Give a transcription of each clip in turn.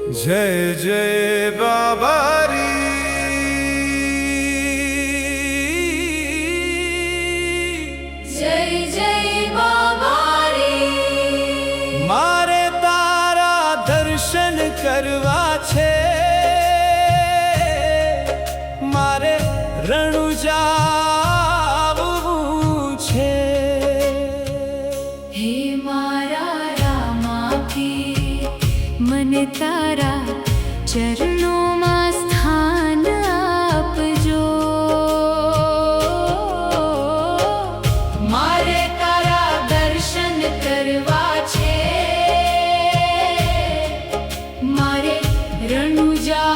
जय जय बाबारी जय जय बाबारी मारे तारा दर्शन करवा छे मारे रણુજા આવવું છે हे मारा रामा पीर મને તારા ચરણોમાં સ્થાન આપજો મારે તારા દર્શન કરવા છે મારે રણુજા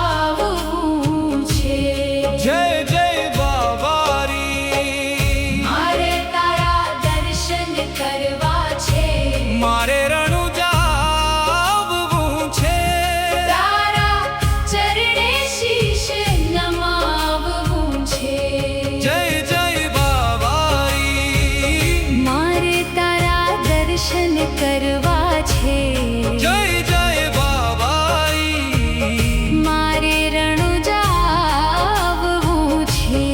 આવવું છે જય જય બાબારી મારે તારા દર્શન કરવા છે મારે રણુજા આવવું છે તારા ચરણે શીશ નમાવવું છે જય જય બાબારી મારે તારા દર્શન કરવા છે જય જય બાબારી મારે રણુજા આવવું છે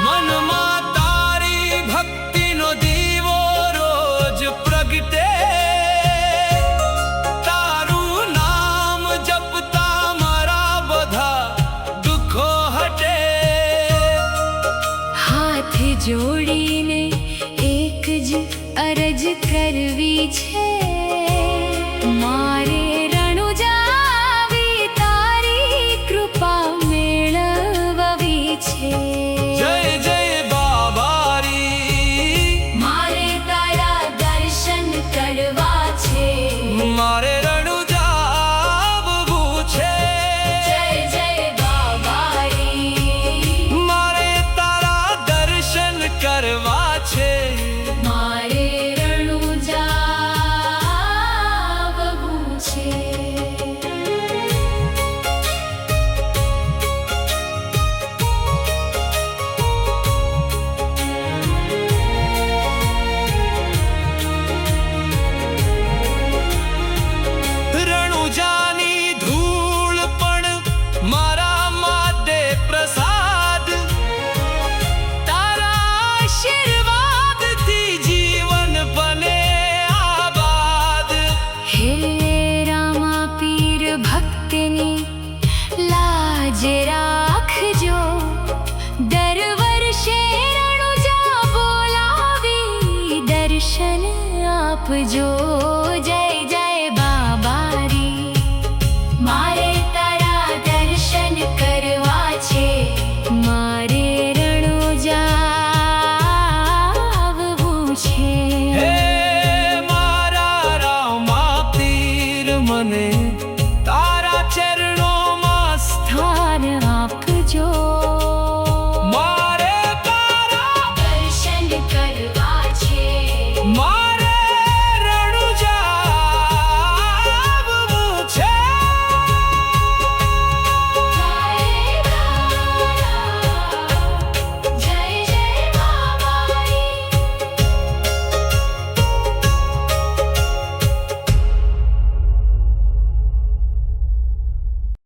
મનમાં તારી ભક્તિનો દીવો રોજ પ્રગટે તારું નામ જપતા મારા બધા દુઃખો હટે હાથ જોડીને એક જ અરજ કરવી છે મારે રણુજા આવી તારી કૃપા મેળવવી છે જય જય બાબારી મારે તારા દર્શન કરવા છે મારે રણુજા આવવું છે જય જય બાબારી મારે તારા દર્શન કરવા છે મારે રણુજા આવવું છે રણુજાની ધૂળ પણ મારા માટે પ્રસાદ તારા આશીર્વાદથી જીવન બને આબાદ હે રામા પીર ભક્તની લાજ રાખજો દર વર્ષે રણુજા બોલાવી દર્શન આપજો